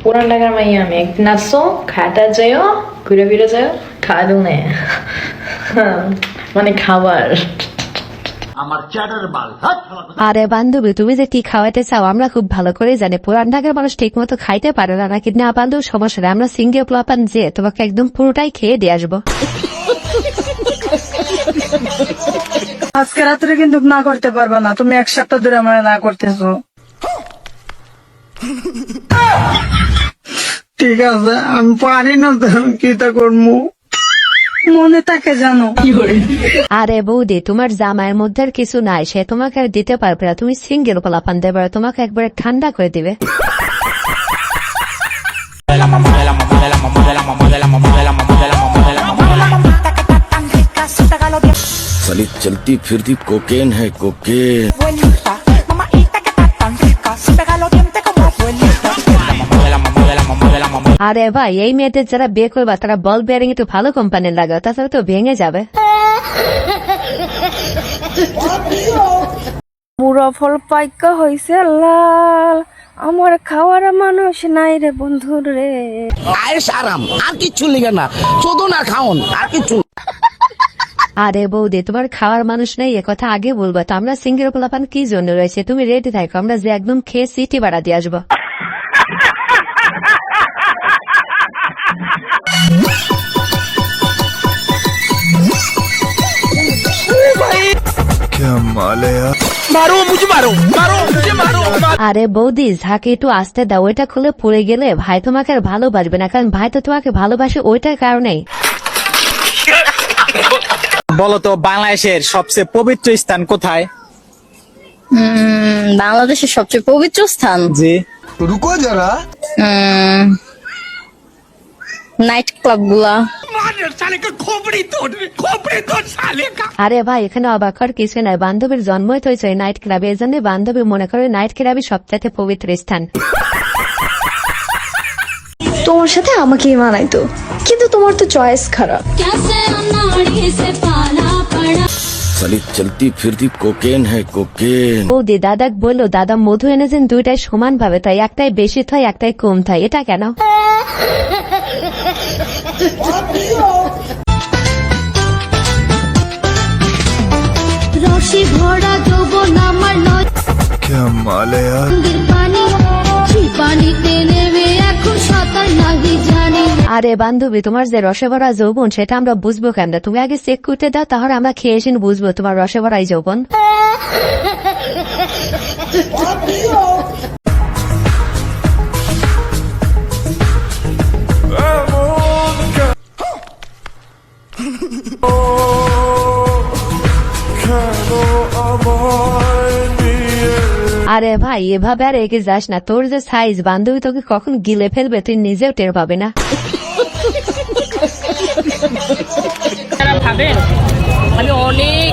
পুরান ঢাকার মাইয়া আমি একদিন আসছো খাটা যাইও ঘুরে ফিরে যাও খাওয়া দেবো না মানে খাবার আরে বান্ধবী তুমি যে কি খাওয়াতে চাও আমরা খুব ভালো করে জানি। পুরান ঢাকার মানুষ ঠিক মতো খাইতে পারে না নাকি না পারলেও সমস্যা নেই, আমরা সিঙ্গেল প্লাপান যে তোমাকে একদম পুরোটাই খেয়ে দিয়ে আসবো। আজকে রাত্রে কিন্তু না করতে পারবে না, তুমি 1 সপ্তাহ ধরে আমার না করতেছো। ঠিক আছে আমি পারি না তো কিটা করবো, মনে থাকে জানো। আরে বৌদি তোমার জামাইয়ের মধ্যে আর কিছু নাই, সে তোমাকে আর দিতে পারবে না, তুমি সিঙ্গেল প্লাপান দেবে, তোমাকে একবারে ঠান্ডা করে দিবে। साली चलती फिरती कोकेन है कोकेन। আরে ভাই এই মেয়েদের যারা বিয়ে করবা তারা বল বিয়ারিং একটু ভালো কোম্পানির লাগাও, তাছাড়া তো ভেঙে যাবে। পুরো ফল পাইকা হইছে লাল, আমার খাওয়ার মানুষ নাই রে বন্ধু রে। আয়েস আরাম আর কিচ্ছু লিগে না, শুধু না খাওন আর কিচ্ছু। আরে বৌদি তোমার খাওয়ার মানুষ নেই এ কথা আগে বলবো তো, আমরা সিঙ্গেল পোলাপান কি জন্য রয়েছে, তুমি রেডি থাকো, আমরা যে একদম খেয়ে সিটি বাড়া দিয়ে আসবো। আরে বৌদি ঝাঁকে একটু আসতে দাও, ওইটা খুলে পড়ে গেলে ভাই তোমাকে আর ভালোবাসবে না, কারণ ভাই তো তোমাকে ভালোবাসে ওইটার কারণেই। বলতো বাংলাদেশের সবচেয়ে পবিত্র স্থান কোথায়? বাংলাদেশের সবচেয়ে পবিত্র স্থান জি রুকো যারা নাইট ক্লাব গুলা। আরে ভাই এখানে অবাক হওয়ার কিছু নাই, বান্ধবীর জন্মই তো হয়েছে নাইট ক্লাবে, এই জন্য বান্ধবী মনে করে নাইট ক্লাবই সবচেয়ে পবিত্র স্থান। তোমার সাথে আমাকেই মানাইতো, কিন্তু তোমার তো চয়েস খারাপ। साली चलती फिरती कोकेन है कोकेन। বৌদি দাদাক বললো দাদা মধু এনেছেন দুইটাই সমান ভাবে, তাই একটাই বেশি থাই একটাই কম থাই, এটা কেন? রশি ভরা যৌবন আমার নয়, পানিতে নেমে এখন সাঁতার নাহি জানি। আরে বান্ধবী তোমার যে রসে ভরা যৌবন সেটা আমরা বুঝবো কেন, তুমি আগে চেক করতে দাও, তাহলে আমরা খেয়ে এসে বুঝবো তোমার রসে ভরাই যৌবন। আরে ভাই এভাবে আর এগিয়ে যাস না, তোর যে সাইজ বান্ধবী তোকে কখন গিলে ফেলবে তুই নিজেও টের পাবে না। তারা ভাবেন আমি অনেক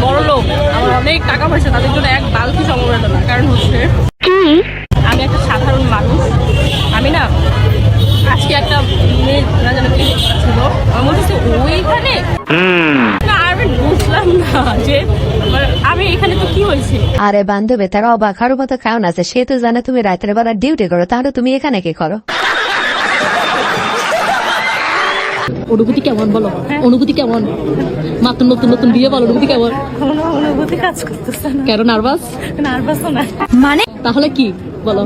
বড় লোক, আমার অনেক টাকা পয়সা, তাদের জন্য এক বালতি সমবেদনা। কারণ হচ্ছে আমি একটা সাধারণ মানুষ, আমি না আজকে একটা মেয়ে না যেন ছিল আমার বলতেছে ওইখানে না, আমি বুঝলাম না যে আমি এখানে তো কি হয়েছে। আরে বান্ধবী তারা অবাক হওয়ার মতো কারণ আছে, সে তো জানে তুমি রাতের বেলা ডিউটি করো, তাহলে তুমি এখানে কি করো? অনুভূতি কেমন বলো, অনুভূতি কেমন? মাত্র নতুন নতুন বিয়ে বলো, অনুভূতি কেমন? কোনো অনুভূতি কাজ করতেছে না। কেন নার্ভাস? নার্ভাস না মানে তাহলে কি বলো?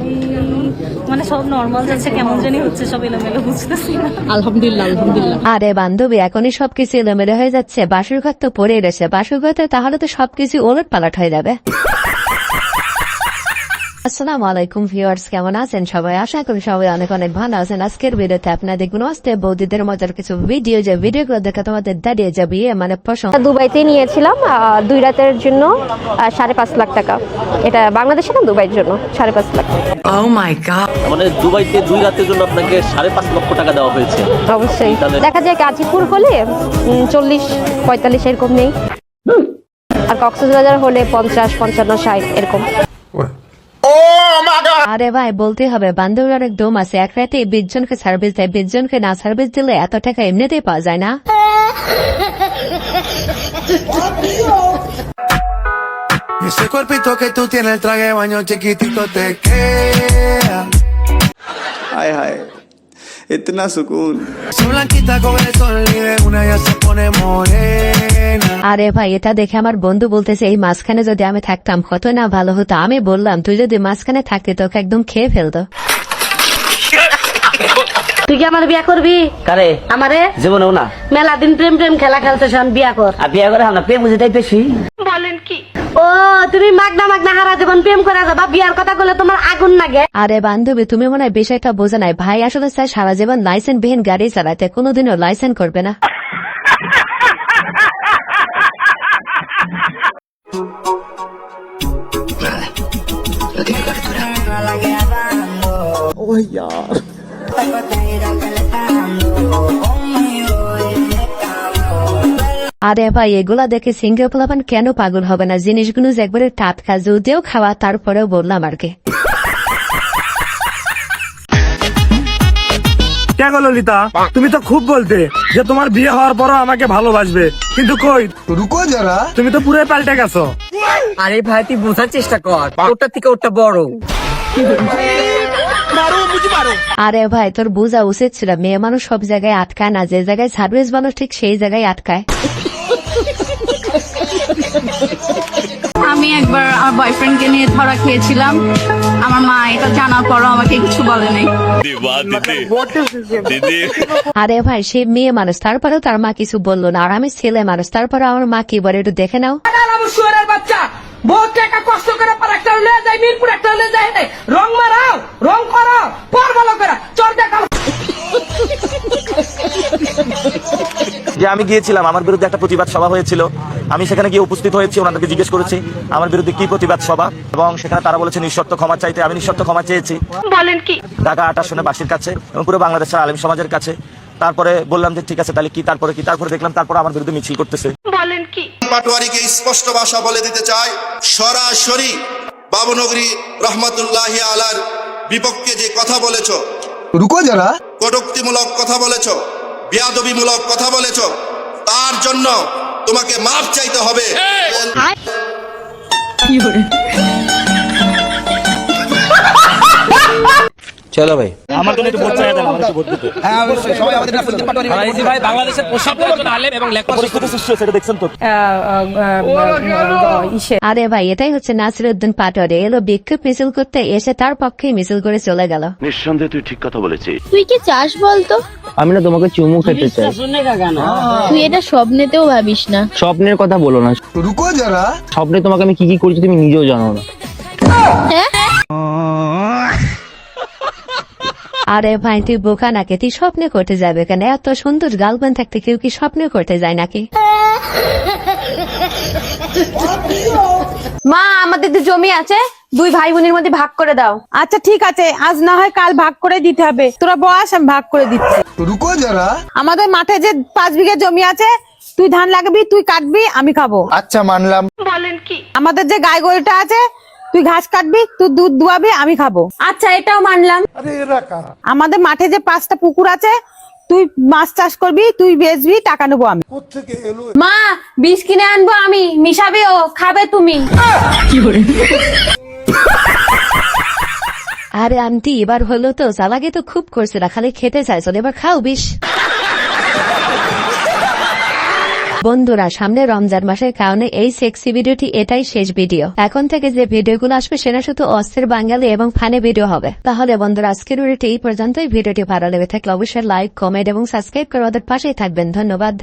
মানে সব নরমাল যাচ্ছে, কেমন জানি হচ্ছে, সব এলোমেলো বুঝতেছি না। আলহামদুলিল্লাহ আলহামদুলিল্লাহ। আরে বান্ধবী এখনই সবকিছু এলোমেলো হয়ে যাচ্ছে, বাসুর ঘর তো পড়ে রয়েছে, বাসুর ঘরে তাহলে তো সবকিছু ওলট পালট হয়ে যাবে। আসসালামু আলাইকুম ভিউয়ার্স, কেমন আছেন সবাই? আশা করি সবাই অনেক অনেক ভালো আছেন। আজকের ভিডিওতে আপনারা দেখবেন আস্তে বৌদিদের মজার কিছু ভিডিও, যে ভিডিওগুলো দেখে তোমাদের দাঁড়িয়ে যাবে মানে পছন্দ। দুবাইতে নিয়েছিলাম 2 রাতের জন্য 5.5 লাখ টাকা, এটা বাংলাদেশে না দুবাইয়ের জন্য 5.5 লাখ। ও মাই গড, মানে দুবাইতে 2 রাতের জন্য আপনাকে 5.5 লক্ষ টাকা দেওয়া হয়েছে। অবশ্যই দেখা যায় গাজীপুর হলে 40-45 এরকম নেই, আর কক্সবাজার হলে 50-55-60 এরকম। আরে ভাই বলতে হবে বান্ধবীর অনেক দম আছে, এক রাতে 20 জনকে সার্ভিস দেয়, 20 জনকে না সার্ভিস দিলে এত টাকা এমনিতেই পাওয়া যায় না। Ese cuerpito que tú tienes, el traje de baño chiquitito te queda. हाय हाय इतना सुकून। আরে ভাই এটা দেখে আমার বন্ধু বলতেছে এই মাঝখানে যদি আমি থাকতাম কত না ভালো হতো। আমি বললাম তুই যদি মাঝখানে থাকতি তোকে একদম খেয়ে ফেলতো। তুই কি আমার বিয়া করবি? কারে আমারে জীবনেও না। মেলা দিন প্রেম প্রেম খেলা খেলতেছ, বিয়া কর। আর বিয়ে করে আমরা প্রেম বুঝে বেশি। বলেন কি? ও তুমি মাগনা মাগনা হারা জীবন প্রেম করে যাবা, বিয়ার কথা বলে তোমার আগুন লাগে। আরে বান্ধবী তুমি মনে হয় বিষয়টা বোঝা নাই। ভাই আসলে চাই সারা জীবন লাইসেন্স বিহীন গাড়ি চালাতে, কোনোদিনও লাইসেন্স করবে না। আরে ভাই এগুলা দেখে সিঙ্গেল পোলাপান কেন পাগল হবে না? জিনিসগুলো যে একবারে টাটকা, যদিও খাওয়া তারপরেও বললাম আর কি। কে গো ললিতা, তুমি তো খুব বলতে যে তোমার বিয়ে হওয়ার পরও আমাকে ভালোবাসবে, কিন্তু কই রুকো যারা, তুমি তো পুরো পাল্টে গেছো। আরে ভাই তুই বোঝার চেষ্টা কর, ওটা থেকে ওটা বড়। আরে ভাই তোর বোঝা উচিত ছিল, মেয়ে মানুষ সব জায়গায় আটকায় না, যে জায়গায় সার্ভিস মানুষ ঠিক সেই জায়গায় আটকায়। আমি একবার আমার বয়ফ্রেন্ডকে নিয়ে ধরা খেয়েছিলাম, আমার মা এটা জানার পরও আমাকে কিছু বলে নাই। আরে ভাই সে মেয়ে মানুষ, তারপরেও তার মা কিছু বললো না, আর আমি ছেলে মানুষ, তারপরে আমার মা কি বলে একটু দেখে নাও। বাচ্চা বহুত টাকা কষ্ট করে পর একটা হলে যায়, মিরপুর একটা হলে যায়, রং মারাও, রং করো, পর ভালো করে চর দেখাও। যে আমি গিয়েছিলাম, আমার বিরুদ্ধে একটা প্রতিবাদ সভা হয়েছিল, আমি সেখানে গিয়ে উপস্থিত হয়েছি, ওনাদেরকে জিজ্ঞেস করেছি আমার বিরুদ্ধে কি প্রতিবাদ সভা, এবং সেখানে তারা বলেছে নিঃশর্ত ক্ষমা চাইতে। আমি নিঃশর্ত ক্ষমা চেয়েছি। বলেন কি? ঢাকা 8 আসনে বাসীর কাছে এবং পুরো বাংলাদেশের আলেম সমাজের কাছে। তারপরে বললাম যে ঠিক আছে তাহলে কি, তারপরে দেখলাম তারপরে আমার বিরুদ্ধে মিছিল করতেছে। বলেন কি? পাটোয়ারিকে স্পষ্ট ভাষা বলে দিতে চাই, সরাসরি বাবুনগরী রহমতুল্লাহি আলার বিপক্ষে যে কথা বলেছ, রুকো যারা, কটূক্তিমূলক কথা বলেছ, বেয়াদবিমূলক কথা বলেছ, তার জন্য তোমাকে মাফ চাইতে হবে। চলো ভাই, আমার জন্য একটু ভোট চাই দেন, আমার একটু ভোট দিতে। হ্যাঁ অবশ্যই, সবাই আমাদের নাসিরউদ্দিন পাটোয়ারি ভাই বাংলাদেশের প্রশিক্ষিত একজন আলেম এবং লেখক পরিস্থিতি সৃষ্টি হয়েছে, এটা দেখছেন তো? আরে ভাই এটাই হচ্ছে নাসিরউদ্দিন পাটোয়ারি, এলো বিক্ষোভ মিছিল করতে, এসে তার পক্ষে মিছিল করে চলে গেল। নিঃসন্দেহে তুই ঠিক কথা বলেছিস। তুই কি চাস বলতো? আমি না তোমাকে চুমু খেতে চাই। তুই এটা স্বপ্নেতেও ভাবিস না। স্বপ্নের কথা বলো না, রুকো যারা, স্বপ্নে তোমাকে আমি কি কি করেছি তুমি নিজেও জানো না। আরে ভাই তুই বোকা নাকি? তুই স্বপ্নে করতে যাবে কেন? এত সুন্দর গার্লফ্রেন্ড থাকতে কেউ কি স্বপ্নে করতে যায় নাকি? মা আমাদের যে জমি আছে 2 ভাই বোনের মধ্যে ভাগ করে দাও। আচ্ছা ঠিক আছে, আজ না হয় কাল ভাগ করে দিতে হবে। তোরা বস, আমি ভাগ করে দিচ্ছি। রুকো যারা, আমাদের মাঠে যে 5 বিঘা জমি আছে, তুই ধান লাগাবি, তুই কাটবি, আমি খাবো। আচ্ছা মানলাম। বলেন কি? আমাদের যে গাই গরুটা আছে, তুই ঘাস কাটবি, তুই দুধ দুয়াবি, আমি খাবো। আচ্ছা এটাও মানলাম। আমাদের মাঠে যে 5টা পুকুর আছে, তুই মাছ চাষ করবি, তুই বেচবি, টাকা নেবো আমি। মা বিষ কিনে আনবো আমি, মিশাবে ও, খাবে তুমি। আরে আন্টি এবার হলো তো, চালাকে তো খুব করছে না, খালি খেতে চাইছো, এবার খাও বিষ। বন্ধুরা সামনে রমজান মাসের কারণে এই সেক্সি ভিডিওটি এটাই শেষ ভিডিও। এখন থেকে যে ভিডিওগুলো আসবে সেটা শুধু অস্থির বাঙালি এবং ফানি ভিডিও হবে। তাহলে বন্ধুরা আজকের ভিডিওটি এই পর্যন্তই। ভিডিওটি ভালো লেগে থাকলে অবশ্যই লাইক, কমেন্ট এবং সাবস্ক্রাইব করে ওদের পাশেই থাকবেন। ধন্যবাদ।